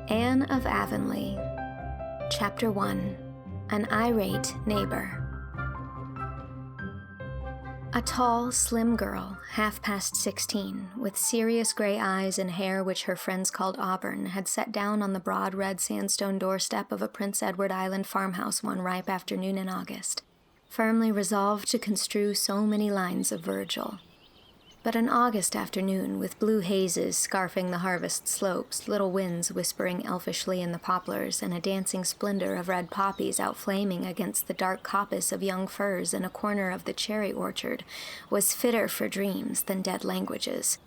Anne of Avonlea. Chapter 1. An Irate Neighbor. A tall, slim girl, half past 16, with serious gray eyes and hair which her friends called auburn, had sat down on the broad red sandstone doorstep of a Prince Edward Island farmhouse one ripe afternoon in August, firmly resolved to construe so many lines of Virgil. But an August afternoon, with blue hazes scarfing the harvest slopes, little winds whispering elfishly in the poplars, and a dancing splendor of red poppies outflaming against the dark coppice of young firs in a corner of the cherry orchard, was fitter for dreams than dead languages.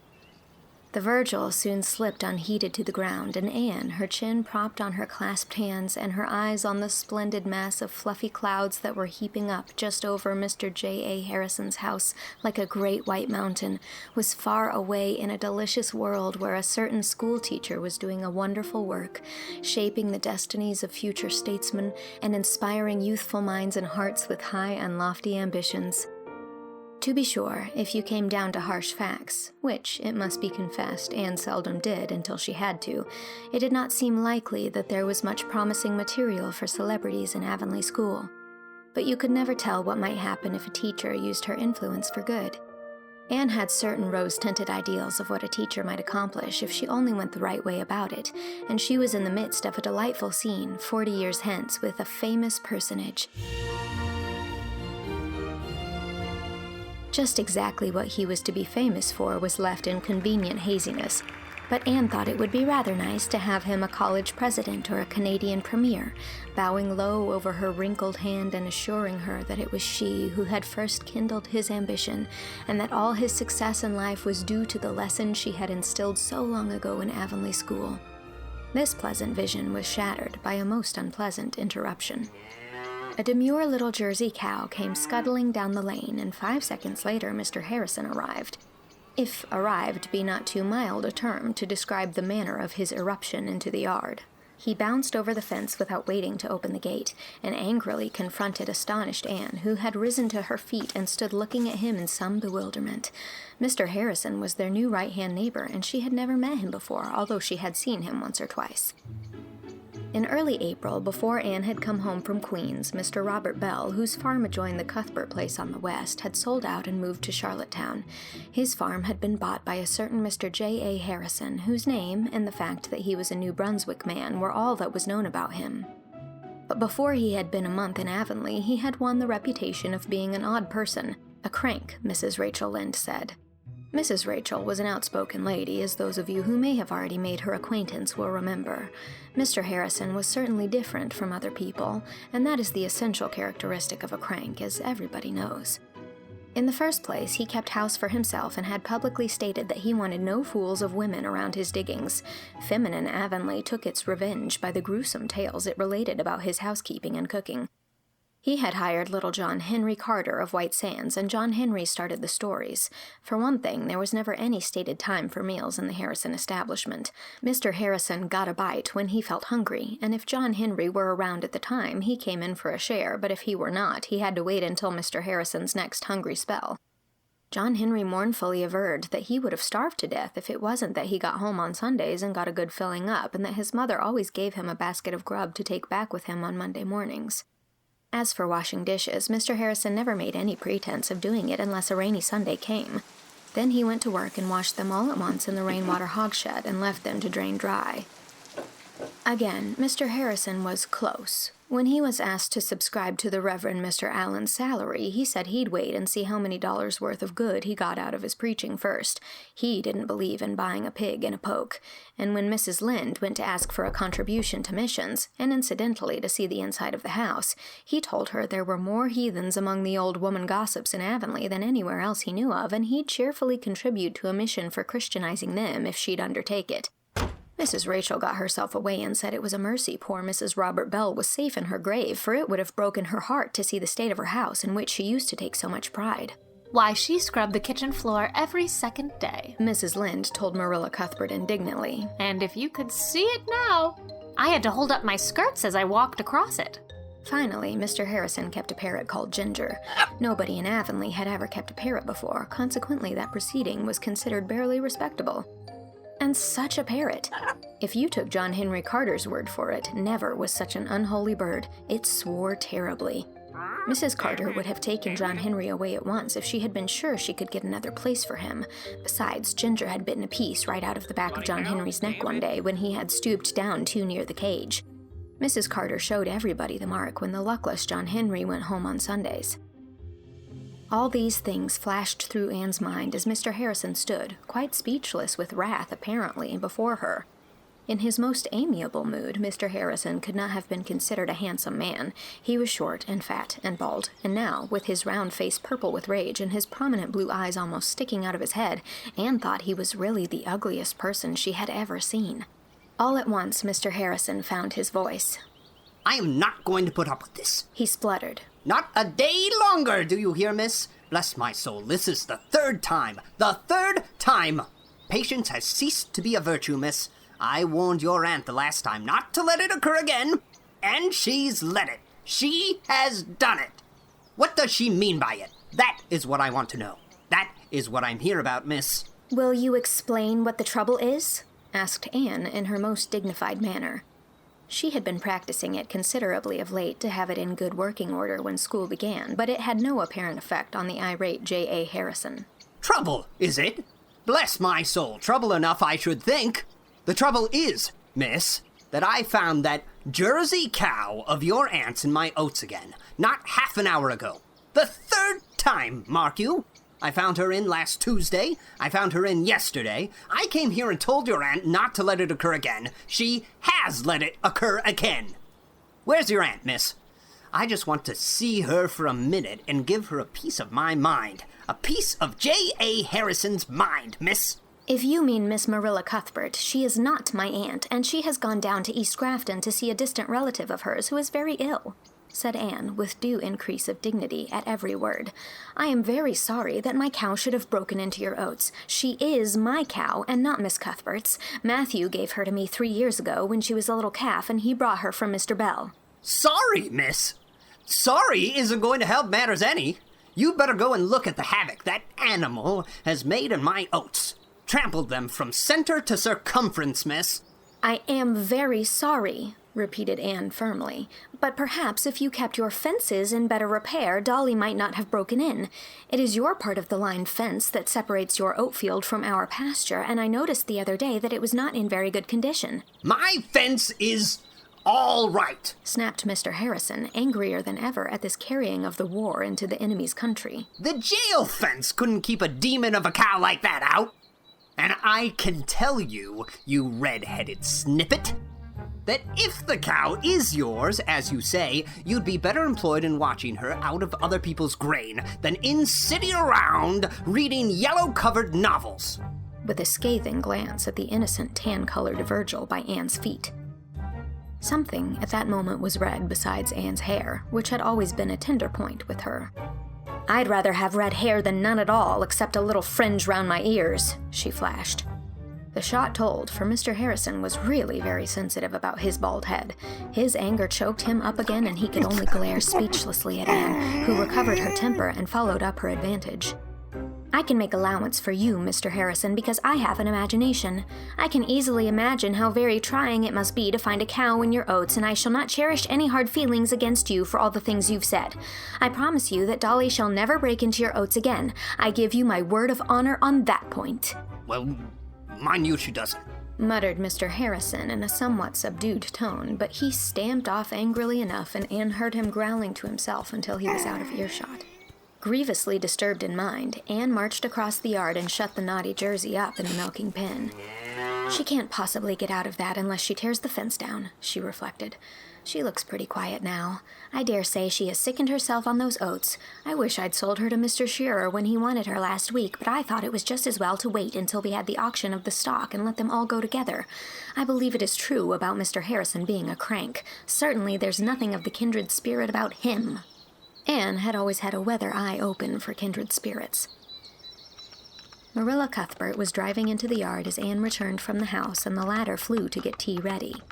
The Virgil soon slipped unheeded to the ground, and Anne, her chin propped on her clasped hands and her eyes on the splendid mass of fluffy clouds that were heaping up just over Mr. J.A. Harrison's house like a great white mountain, was far away in a delicious world where a certain schoolteacher was doing a wonderful work, shaping the destinies of future statesmen and inspiring youthful minds and hearts with high and lofty ambitions. To be sure, if you came down to harsh facts, which, it must be confessed, Anne seldom did until she had to, it did not seem likely that there was much promising material for celebrities in Avonlea School. But you could never tell what might happen if a teacher used her influence for good. Anne had certain rose-tinted ideals of what a teacher might accomplish if she only went the right way about it, and she was in the midst of a delightful scene 40 years hence with a famous personage. Just exactly what he was to be famous for was left in convenient haziness, but Anne thought it would be rather nice to have him a college president or a Canadian premier, bowing low over her wrinkled hand and assuring her that it was she who had first kindled his ambition, and that all his success in life was due to the lesson she had instilled so long ago in Avonlea School. This pleasant vision was shattered by a most unpleasant interruption. A demure little Jersey cow came scuttling down the lane, and 5 seconds later Mr. Harrison arrived. If arrived be not too mild a term to describe the manner of his irruption into the yard. He bounced over the fence without waiting to open the gate, and angrily confronted astonished Anne, who had risen to her feet and stood looking at him in some bewilderment. Mr. Harrison was their new right-hand neighbor, and she had never met him before, although she had seen him once or twice. In early April, before Anne had come home from Queens, Mr. Robert Bell, whose farm adjoined the Cuthbert place on the west, had sold out and moved to Charlottetown. His farm had been bought by a certain Mr. J.A. Harrison, whose name and the fact that he was a New Brunswick man were all that was known about him. But before he had been a month in Avonlea, he had won the reputation of being an odd person, a crank, Mrs. Rachel Lynde said. Mrs. Rachel was an outspoken lady, as those of you who may have already made her acquaintance will remember. Mr. Harrison was certainly different from other people, and that is the essential characteristic of a crank, as everybody knows. In the first place, he kept house for himself and had publicly stated that he wanted no fools of women around his diggings. Feminine Avonlea took its revenge by the gruesome tales it related about his housekeeping and cooking. He had hired little John Henry Carter of White Sands, and John Henry started the stories. For one thing, there was never any stated time for meals in the Harrison establishment. Mr. Harrison got a bite when he felt hungry, and if John Henry were around at the time, he came in for a share, but if he were not, he had to wait until Mr. Harrison's next hungry spell. John Henry mournfully averred that he would have starved to death if it wasn't that he got home on Sundays and got a good filling up, and that his mother always gave him a basket of grub to take back with him on Monday mornings. As for washing dishes, Mr. Harrison never made any pretense of doing it unless a rainy Sunday came. Then he went to work and washed them all at once in the rainwater hogshed and left them to drain dry. Again, Mr. Harrison was close. When he was asked to subscribe to the Reverend Mr. Allen's salary, he said he'd wait and see how many dollars worth of good he got out of his preaching first. He didn't believe in buying a pig in a poke. And when Mrs. Lynde went to ask for a contribution to missions, and incidentally to see the inside of the house, he told her there were more heathens among the old woman gossips in Avonlea than anywhere else he knew of, and he'd cheerfully contribute to a mission for Christianizing them if she'd undertake it. Mrs. Rachel got herself away and said it was a mercy poor Mrs. Robert Bell was safe in her grave, for it would have broken her heart to see the state of her house in which she used to take so much pride. Why, she scrubbed the kitchen floor every second day, Mrs. Lynde told Marilla Cuthbert indignantly. And if you could see it now, I had to hold up my skirts as I walked across it. Finally, Mr. Harrison kept a parrot called Ginger. Nobody in Avonlea had ever kept a parrot before, consequently that proceeding was considered barely respectable. And such a parrot. If you took John Henry Carter's word for it, never was such an unholy bird. It swore terribly. Mrs. Carter would have taken John Henry away at once if she had been sure she could get another place for him. Besides, Ginger had bitten a piece right out of the back of John Henry's neck one day when he had stooped down too near the cage. Mrs. Carter showed everybody the mark when the luckless John Henry went home on Sundays. All these things flashed through Anne's mind as Mr. Harrison stood, quite speechless with wrath apparently, before her. In his most amiable mood, Mr. Harrison could not have been considered a handsome man. He was short and fat and bald, and now, with his round face purple with rage and his prominent blue eyes almost sticking out of his head, Anne thought he was really the ugliest person she had ever seen. All at once, Mr. Harrison found his voice. I am not going to put up with this. He spluttered. Not a day longer, do you hear, miss? Bless my soul, this is the third time. The third time! Patience has ceased to be a virtue, miss. I warned your aunt the last time not to let it occur again, and she's let it. She has done it. What does she mean by it? That is what I want to know. That is what I'm here about, miss. Will you explain what the trouble is? Asked Anne in her most dignified manner. She had been practicing it considerably of late to have it in good working order when school began, but it had no apparent effect on the irate J.A. Harrison. Trouble, is it? Bless my soul, trouble enough, I should think. The trouble is, miss, that I found that Jersey cow of your aunt's in my oats again, not half an hour ago. The third time, mark you. I found her in last Tuesday. I found her in yesterday. I came here and told your aunt not to let it occur again. She has let it occur again. Where's your aunt, miss? I just want to see her for a minute and give her a piece of my mind. A piece of J.A. Harrison's mind, miss. If you mean Miss Marilla Cuthbert, she is not my aunt, and she has gone down to East Grafton to see a distant relative of hers who is very ill, said Anne, with due increase of dignity at every word. I am very sorry that my cow should have broken into your oats. She is my cow, and not Miss Cuthbert's. Matthew gave her to me 3 years ago when she was a little calf, and he brought her from Mr. Bell. Sorry, miss. Sorry isn't going to help matters any. You'd better go and look at the havoc that animal has made in my oats. Trampled them from center to circumference, miss. I am very sorry, repeated Anne firmly. But perhaps if you kept your fences in better repair, Dolly might not have broken in. It is your part of the line fence that separates your oat field from our pasture, and I noticed the other day that it was not in very good condition. My fence is all right, snapped Mr. Harrison, angrier than ever at this carrying of the war into the enemy's country. The jail fence couldn't keep a demon of a cow like that out. And I can tell you, you red-headed snippet, that if the cow is yours, as you say, you'd be better employed in watching her out of other people's grain than in sitting around reading yellow-covered novels. With a scathing glance at the innocent tan-colored Virgil by Anne's feet. Something at that moment was red besides Anne's hair, which had always been a tender point with her. I'd rather have red hair than none at all, except a little fringe round my ears, she flashed. The shot told, for Mr. Harrison was really very sensitive about his bald head. His anger choked him up again, and he could only glare speechlessly at Anne, who recovered her temper and followed up her advantage. I can make allowance for you, Mr. Harrison, because I have an imagination. I can easily imagine how very trying it must be to find a cow in your oats, and I shall not cherish any hard feelings against you for all the things you've said. I promise you that Dolly shall never break into your oats again. I give you my word of honor on that point. Well, mind you, she doesn't, muttered Mr. Harrison in a somewhat subdued tone, but he stamped off angrily enough, and Anne heard him growling to himself until he was out of earshot. Grievously disturbed in mind, Anne marched across the yard and shut the naughty Jersey up in the milking pen. She can't possibly get out of that unless she tears the fence down, she reflected. She looks pretty quiet now. I dare say she has sickened herself on those oats. I wish I'd sold her to Mr. Shearer when he wanted her last week, but I thought it was just as well to wait until we had the auction of the stock and let them all go together. I believe it is true about Mr. Harrison being a crank. Certainly there's nothing of the kindred spirit about him. Anne had always had a weather eye open for kindred spirits. Marilla Cuthbert was driving into the yard as Anne returned from the house, and the latter flew to get tea ready.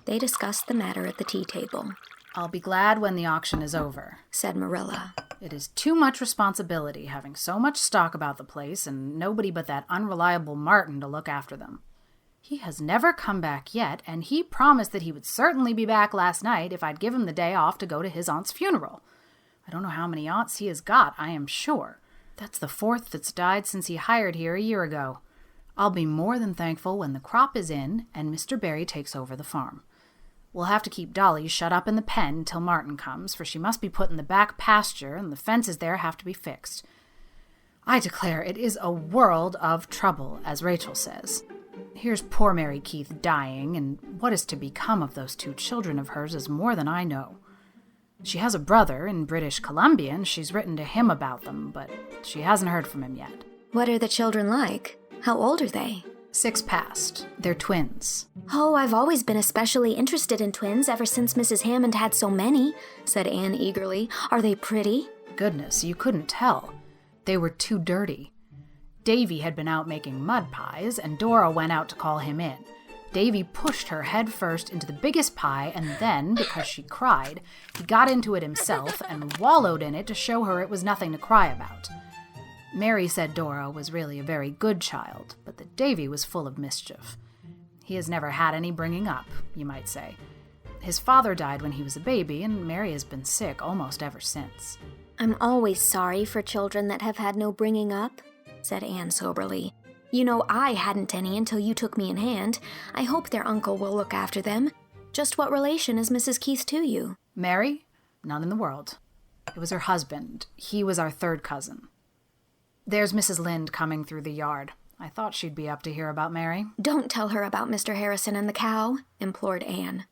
They discussed the matter at the tea table. I'll be glad when the auction is over, said Marilla. It is too much responsibility having so much stock about the place and nobody but that unreliable Martin to look after them. He has never come back yet, and he promised that he would certainly be back last night if I'd give him the day off to go to his aunt's funeral. I don't know how many aunts he has got, I am sure. That's the fourth that's died since he hired here a year ago. I'll be more than thankful when the crop is in and Mr. Barry takes over the farm. We'll have to keep Dolly shut up in the pen until Martin comes, for she must be put in the back pasture and the fences there have to be fixed. I declare it is a world of trouble, as Rachel says. Here's poor Mary Keith dying, and what is to become of those 2 children of hers is more than I know. She has a brother in British Columbia, and she's written to him about them, but she hasn't heard from him yet. What are the children like? How old are they? 6 past. They're twins. Oh, I've always been especially interested in twins ever since Mrs. Hammond had so many, said Anne eagerly. Are they pretty? Goodness, you couldn't tell. They were too dirty. Davy had been out making mud pies, and Dora went out to call him in. Davy pushed her head first into the biggest pie, and then, because she cried, he got into it himself and wallowed in it to show her it was nothing to cry about. Mary said Dora was really a very good child, but that Davy was full of mischief. He has never had any bringing up, you might say. His father died when he was a baby, and Mary has been sick almost ever since. I'm always sorry for children that have had no bringing up, said Anne soberly. You know I hadn't any until you took me in hand. I hope their uncle will look after them. Just what relation is Mrs. Keith to you? Mary? None in the world. It was her husband. He was our 3rd cousin. There's Mrs. Lynde coming through the yard. I thought she'd be up to hear about Mary. Don't tell her about Mr. Harrison and the cow, implored Anne.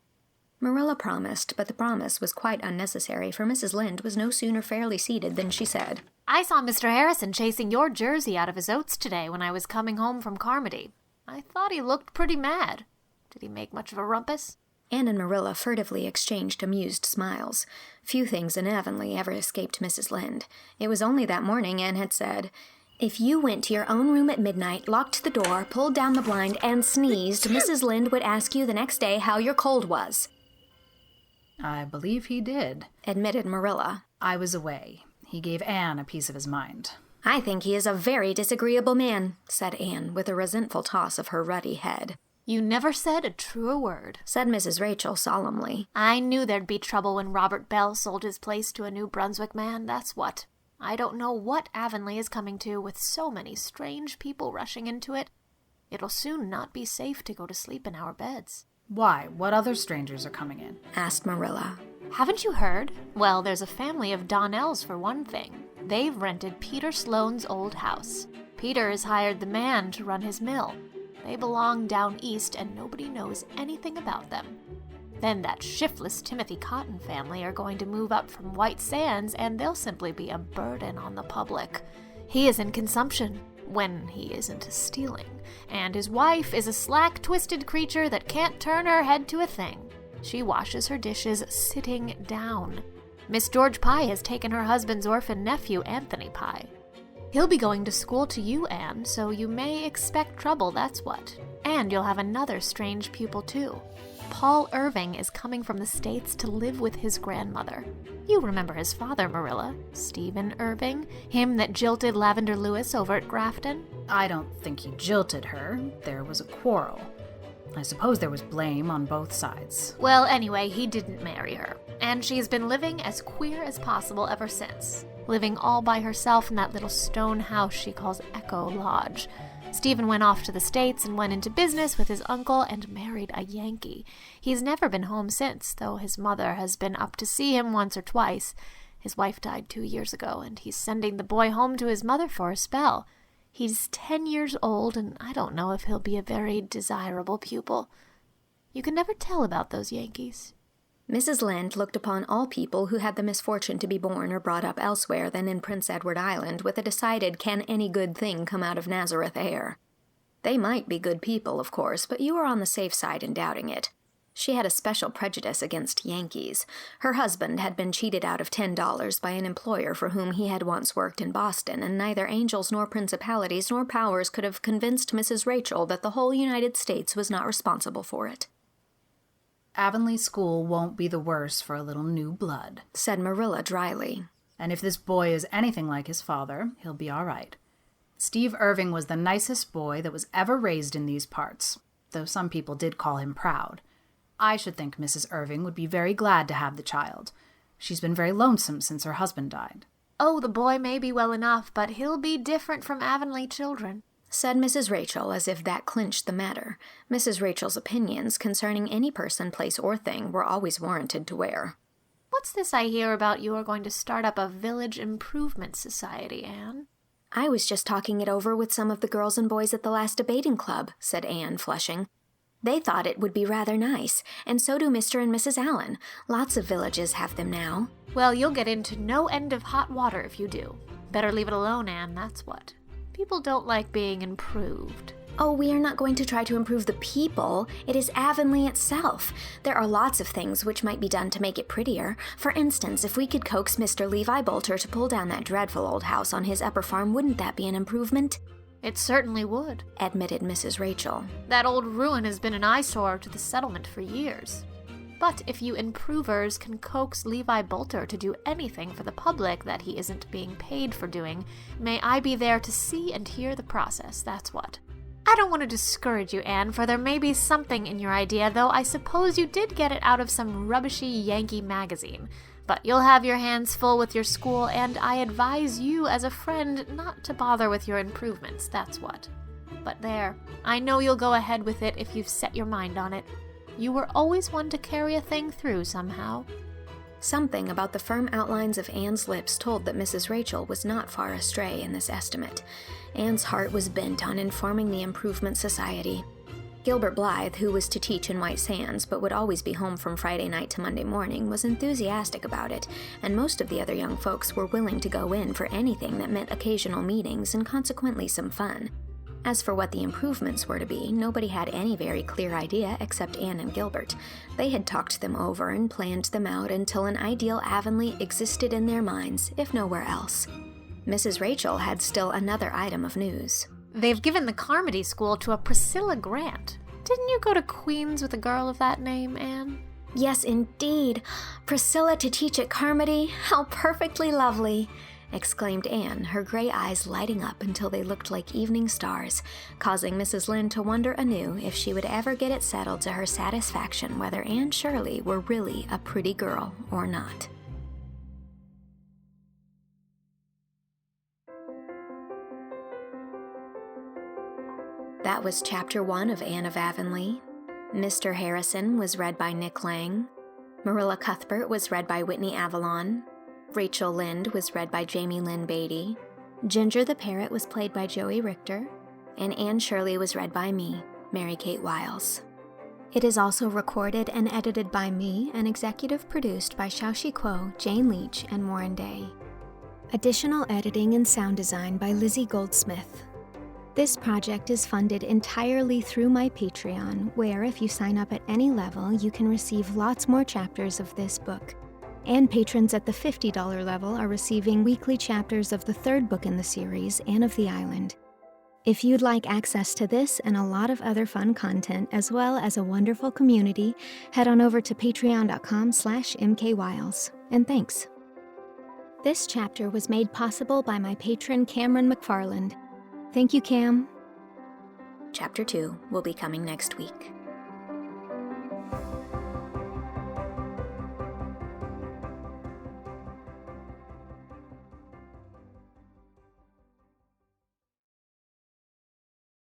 Marilla promised, but the promise was quite unnecessary, for Mrs. Lynde was no sooner fairly seated than she said, I saw Mr. Harrison chasing your jersey out of his oats today when I was coming home from Carmody. I thought he looked pretty mad. Did he make much of a rumpus? Anne and Marilla furtively exchanged amused smiles. Few things in Avonlea ever escaped Mrs. Lynde. It was only that morning Anne had said, If you went to your own room at midnight, locked the door, pulled down the blind, and sneezed, Mrs. Lynde would ask you the next day how your cold was. I believe he did, admitted Marilla. I was away. He gave Anne a piece of his mind. I think he is a very disagreeable man, said Anne, with a resentful toss of her ruddy head. You never said a truer word, said Mrs. Rachel solemnly. I knew there'd be trouble when Robert Bell sold his place to a New Brunswick man, that's what. I don't know what Avonlea is coming to with so many strange people rushing into it. It'll soon not be safe to go to sleep in our beds. Why? What other strangers are coming in? Asked Marilla. Haven't you heard? Well, there's a family of Donnells for one thing. They've rented Peter Sloane's old house. Peter has hired the man to run his mill. They belong down east and nobody knows anything about them. Then that shiftless Timothy Cotton family are going to move up from White Sands and they'll simply be a burden on the public. He is in consumption, when he isn't stealing, and his wife is a slack, twisted creature that can't turn her head to a thing. She washes her dishes sitting down. Miss George Pye has taken her husband's orphan nephew, Anthony Pye. He'll be going to school to you, Anne, so you may expect trouble, that's what. And you'll have another strange pupil, too. Paul Irving is coming from the States to live with his grandmother. You remember his father, Marilla. Stephen Irving, him that jilted Lavender Lewis over at Grafton. I don't think he jilted her. There was a quarrel. I suppose there was blame on both sides. Well, anyway, he didn't marry her. And she's been living as queer as possible ever since. Living all by herself in that little stone house she calls Echo Lodge. Stephen went off to the States and went into business with his uncle and married a Yankee. He's never been home since, though his mother has been up to see him once or twice. His wife died 2 years ago, and he's sending the boy home to his mother for a spell. He's 10 years old, and I don't know if he'll be a very desirable pupil. You can never tell about those Yankees. Mrs. Lynde looked upon all people who had the misfortune to be born or brought up elsewhere than in Prince Edward Island with a decided can any good thing come out of Nazareth air. They might be good people, of course, but you were on the safe side in doubting it. She had a special prejudice against Yankees. Her husband had been cheated out of $10 by an employer for whom he had once worked in Boston, and neither angels nor principalities nor powers could have convinced Mrs. Rachel that the whole United States was not responsible for it. Avonlea School won't be the worse for a little new blood, said Marilla dryly. And if this boy is anything like his father, he'll be all right. Steve Irving was the nicest boy that was ever raised in these parts. though some people did call him proud. I should think Mrs. Irving would be very glad to have the child. She's been very lonesome since her husband died. Oh, the boy may be well enough, but he'll be different from Avonlea children, said Mrs. Rachel, as if that clinched the matter. Mrs. Rachel's opinions concerning any person, place, or thing were always warranted to wear. What's this I hear about you are going to start up a village improvement society, Anne? I was just talking it over with some of the girls and boys at the last debating club, said Anne, flushing. They thought it would be rather nice, and so do Mr. and Mrs. Allen. Lots of villages have them now. Well, you'll get into no end of hot water if you do. Better leave it alone, Anne, that's what. People don't like being improved. Oh, we are not going to try to improve the people. It is Avonlea itself. There are lots of things which might be done to make it prettier. For instance, if we could coax Mr. Levi Bolter to pull down that dreadful old house on his upper farm, wouldn't that be an improvement? It certainly would, admitted Mrs. Rachel. That old ruin has been an eyesore to the settlement for years. But if you improvers can coax Levi Bolter to do anything for the public that he isn't being paid for doing, may I be there to see and hear the process, that's what. I don't want to discourage you, Anne, for there may be something in your idea, though I suppose you did get it out of some rubbishy Yankee magazine. But you'll have your hands full with your school, and I advise you as a friend not to bother with your improvements, that's what. But there, I know you'll go ahead with it if you've set your mind on it. You were always one to carry a thing through somehow. Something about the firm outlines of Anne's lips told that Mrs. Rachel was not far astray in this estimate. Anne's heart was bent on informing the Improvement Society. Gilbert Blythe, who was to teach in White Sands but would always be home from Friday night to Monday morning, was enthusiastic about it, and most of the other young folks were willing to go in for anything that meant occasional meetings and consequently some fun. As for what the improvements were to be, nobody had any very clear idea except Anne and Gilbert. They had talked them over and planned them out until an ideal Avonlea existed in their minds, if nowhere else. Mrs. Rachel had still another item of news. They've given the Carmody School to a Priscilla Grant. Didn't you go to Queens with a girl of that name, Anne? Yes, indeed. Priscilla to teach at Carmody? How perfectly lovely! Exclaimed Anne, her gray eyes lighting up until they looked like evening stars, causing Mrs. Lynde to wonder anew if she would ever get it settled to her satisfaction whether Anne Shirley were really a pretty girl or not. That was Chapter 1 of Anne of Avonlea. Mr. Harrison was read by Nick Lang. Marilla Cuthbert was read by Whitney Avalon. Rachel Lynde was read by Jaime Lyn Beatty. Ginger the Parrot was played by Joey Richter. And Anne Shirley was read by me, Mary Kate Wiles. It is also recorded and edited by me and executive produced by Shao Chih Kuo, Jane Leach, and Warren Day. Additional editing and sound design by Lizzie Goldsmith. This project is funded entirely through my Patreon, where if you sign up at any level, you can receive lots more chapters of this book. And patrons at the $50 level are receiving weekly chapters of the third book in the series, Anne of the Island. If you'd like access to this and a lot of other fun content, as well as a wonderful community, head on over to patreon.com/mkwiles. And thanks. This chapter was made possible by my patron Cameron McFarland. Thank you, Cam. Chapter 2 will be coming next week.